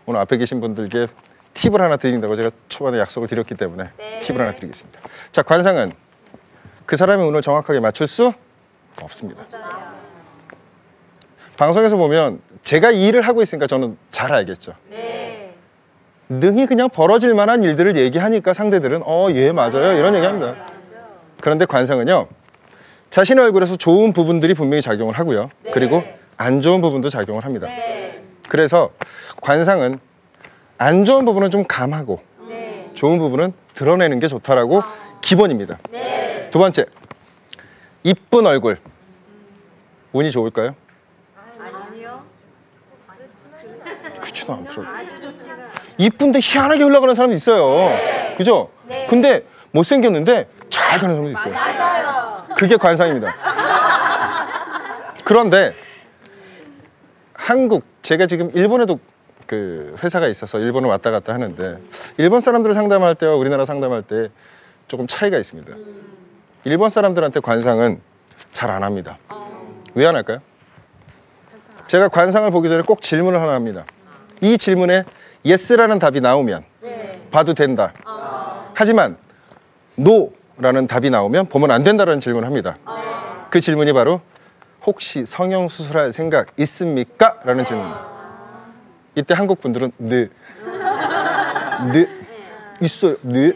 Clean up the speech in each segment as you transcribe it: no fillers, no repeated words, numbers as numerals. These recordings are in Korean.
오늘 앞에 계신 분들께 팁을 하나 드린다고 제가 초반에 약속을 드렸기 때문에 팁을 하나 드리겠습니다. 자, 관상은 그 사람의 운을 정확하게 맞출 수 없습니다. 방송에서 보면 제가 이 일을 하고 있으니까 저는 잘 알겠죠. 능히 그냥 벌어질 만한 일들을 얘기하니까 상대들은 예 맞아요 이런 얘기합니다. 그런데 관상은요, 자신의 얼굴에서 좋은 부분들이 분명히 작용을 하고요. 그리고 안 좋은 부분도 작용을 합니다. 그래서 관상은 안 좋은 부분은 좀 감하고 좋은 부분은 드러내는 게 좋다라고 기본입니다. 두 번째, 이쁜 얼굴. 운이 좋을까요? 아니요. 그렇지도 않더라고요. 이쁜데 희한하게 흘러가는 사람이 있어요. 그죠? 근데 못생겼는데 잘 가는 사람도 있어요. 맞아요. 그게 관상입니다. 그런데 제가 지금 일본에도 그 회사가 있어서 일본을 왔다 갔다 하는데 일본 사람들을 상담할 때와 우리나라 상담할 때 조금 차이가 있습니다. 일본 사람들한테 관상은 잘 안 합니다. 왜 안 할까요? 제가 관상을 보기 전에 꼭 질문을 하나 합니다. 이 질문에 yes라는 답이 나오면 봐도 된다. 하지만 no라는 답이 나오면 보면 안 된다라는 질문을 합니다. 그 질문이 바로 혹시 성형수술할 생각 있습니까? 라는 질문입니다. 이때 한국 분들은 네 있어요. 네.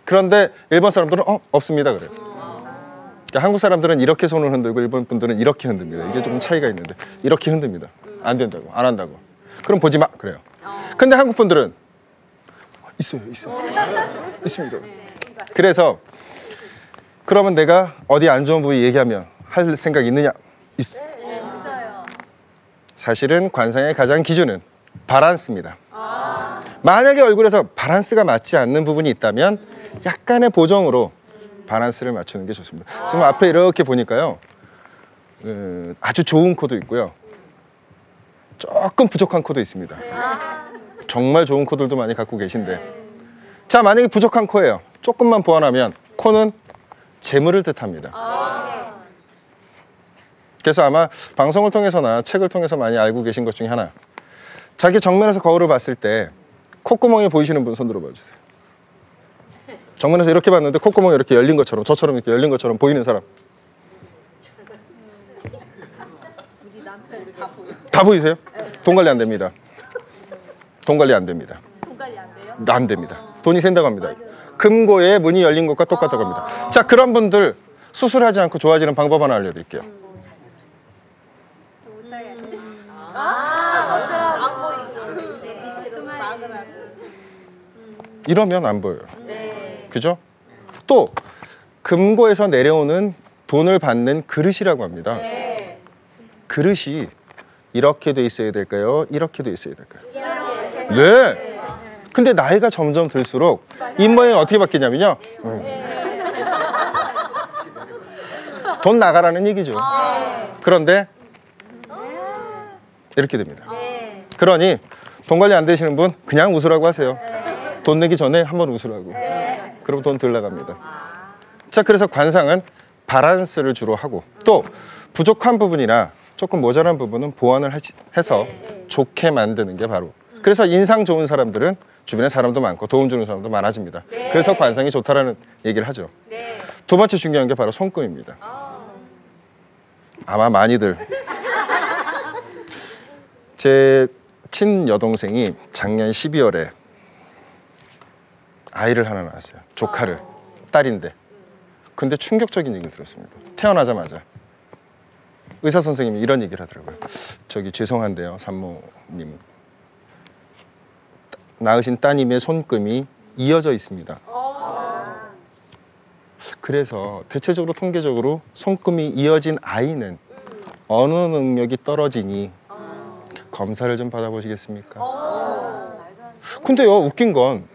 그런데 일본 사람들은 없습니다 그래요. 그러니까 한국 사람들은 이렇게 손을 흔들고 일본 분들은 이렇게 흔듭니다. 이게 조금 차이가 있는데 이렇게 흔듭니다. 안 된다고, 안 한다고. 그럼 보지 마 그래요. 근데 한국 분들은 있어요. 있습니다. 그래서 그러면 내가 어디 안 좋은 부위 얘기하면 할 생각 있느냐? 있어요. 사실은 관상의 가장 기준은 바란스입니다. 만약에 얼굴에서 바란스가 맞지 않는 부분이 있다면 약간의 보정으로 바란스를 맞추는 게 좋습니다. 지금 앞에 이렇게 보니까요, 아주 좋은 코도 있고요, 조금 부족한 코도 있습니다. 정말 좋은 코들도 많이 갖고 계신데, 자, 만약에 부족한 코예요. 조금만 보완하면 코는 재물을 뜻합니다. 그래서 아마 방송을 통해서나 책을 통해서 많이 알고 계신 것 중에 하나, 자기 정면에서 거울을 봤을 때 콧구멍이 보이시는 분 손 들어봐 주세요. 정면에서 이렇게 봤는데 콧구멍이 이렇게 열린 것처럼, 저처럼 이렇게 열린 것처럼 보이는 사람. 우리 남편 다 보여. 다 보이세요? 돈 관리 안 됩니다. 돈 관리 안 됩니다. 돈 관리 안 돼요? 안 됩니다. 돈이 샌다고 합니다. 금고에 문이 열린 것과 똑같다고 합니다. 자, 그런 분들 수술하지 않고 좋아지는 방법 하나 알려드릴게요. 이러면 안 보여요. 그죠? 또 금고에서 내려오는 돈을 받는 그릇이라고 합니다. 그릇이 이렇게 돼 있어야 될까요? 이렇게 돼 있어야 될까요? 네. 근데 나이가 점점 들수록 입모양이 어떻게 바뀌냐면요, 돈 나가라는 얘기죠. 그런데 이렇게 됩니다. 그러니 돈 관리 안 되시는 분 그냥 웃으라고 하세요. 돈 내기 전에 한번 웃으라고. 그럼 돈 덜 나갑니다. 자, 그래서 관상은 바란스를 주로 하고, 또 부족한 부분이나 조금 모자란 부분은 보완을 해서 좋게 만드는 게 바로, 그래서 인상 좋은 사람들은 주변에 사람도 많고 도움 주는 사람도 많아집니다. 그래서 관상이 좋다라는 얘기를 하죠. 두 번째 중요한 게 바로 손금입니다. 아마 많이들, 제 친여동생이 작년 12월에 아이를 하나 낳았어요. 조카를, 딸인데. 근데 충격적인 얘기를 들었습니다. 태어나자마자 의사 선생님이 이런 얘기를 하더라고요. 저기 죄송한데요, 산모님, 낳으신 따님의 손금이 이어져 있습니다. 그래서 대체적으로 통계적으로 손금이 이어진 아이는 어느 능력이 떨어지니 검사를 좀 받아보시겠습니까? 근데요, 웃긴 건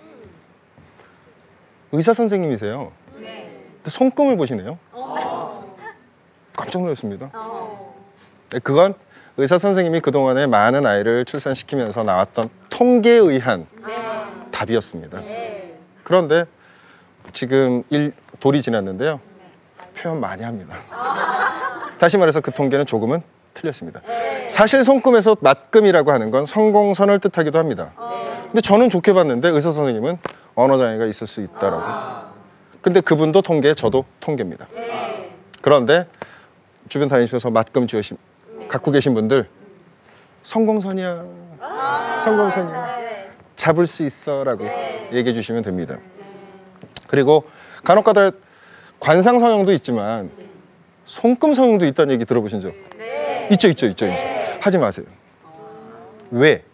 의사 선생님이세요. 근데 손금을 보시네요. 깜짝 놀랐습니다. 그건 의사 선생님이 그동안에 많은 아이를 출산시키면서 나왔던 통계에 의한 답이었습니다. 그런데 지금 돌이 지났는데요, 표현 많이 합니다. 다시 말해서 그 통계는 조금은 틀렸습니다. 사실 손금에서 맞금이라고 하는 건 성공선을 뜻하기도 합니다. 근데 저는 좋게 봤는데 의사 선생님은 언어장애가 있을 수 있다라고. 근데 그분도 통계, 저도 통계입니다. 그런데 주변 다니시면서 맞금 갖고 계신 분들 성공선이야, 성공선이야, 잡을 수 있어라고 얘기해 주시면 됩니다. 그리고 간혹가다 관상 성형도 있지만 손금 성형도 있다는 얘기 들어보신 적? 있죠. 하지 마세요. 왜?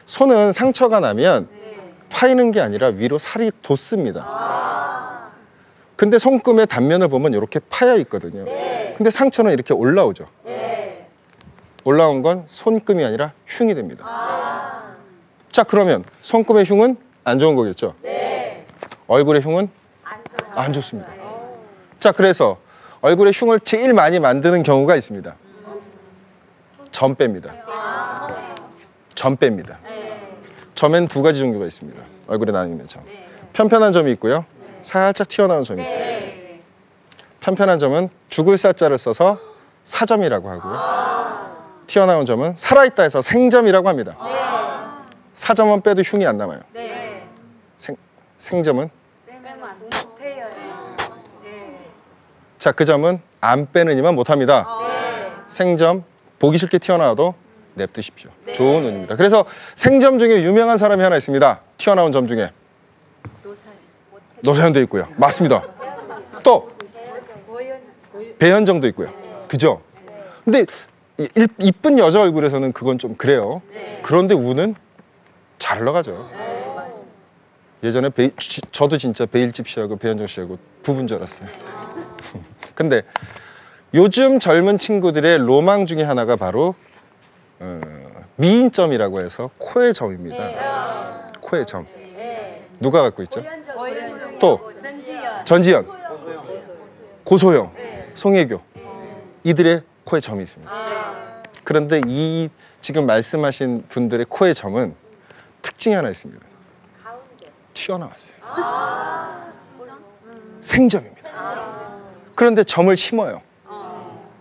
손은 상처가 나면 파이는 게 아니라 위로 살이 돋습니다. 근데 손금의 단면을 보면 이렇게 파여 있거든요. 근데 상처는 이렇게 올라오죠. 올라온 건 손금이 아니라 흉이 됩니다. 자, 그러면 손금의 흉은 안 좋은 거겠죠? 얼굴의 흉은 안 좋습니다. 자, 그래서 얼굴의 흉을 제일 많이 만드는 경우가 있습니다. 점빼입니다. 점빼입니다. 점엔 두 가지 종류가 있습니다. 얼굴에 나뉘는 점. 편편한 점이 있고요. 살짝 튀어나온 점이 있어요. 편편한 점은 죽을 사자를 써서 사점이라고 하고요. 튀어나온 점은 살아있다 해서 생점이라고 합니다. 사점은 빼도 흉이 안 남아요. 생점은 자, 그 점은 안 빼느니만 못합니다. 생점 보기 싫게 튀어나와도 냅두십시오. 좋은 운입니다. 그래서 생점 중에 유명한 사람이 하나 있습니다. 튀어나온 점 중에 노사연도 있고요. 맞습니다. 또 배현정도 있고요. 그죠? 근데 이쁜 여자 얼굴에서는 그건 좀 그래요. 그런데 운은 잘 흘러가죠. 예전에 저도 진짜 베일집 씨하고 배현정 씨하고 부부인 줄 알았어요. 근데 요즘 젊은 친구들의 로망 중에 하나가 바로 미인점이라고 해서 코의 점입니다. 코의 점. 누가 갖고 있죠? 또 전지현, 고소영, 송혜교. 이들의 코에 점이 있습니다. 그런데 이 지금 말씀하신 분들의 코의 점은 특징이 하나 있습니다. 튀어나왔어요. 생점입니다. 그런데 점을 심어요.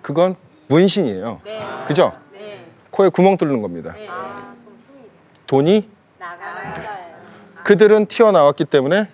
그건 문신이에요. 그죠? 코에 구멍 뚫는 겁니다. 돈이 그들은 튀어나왔기 때문에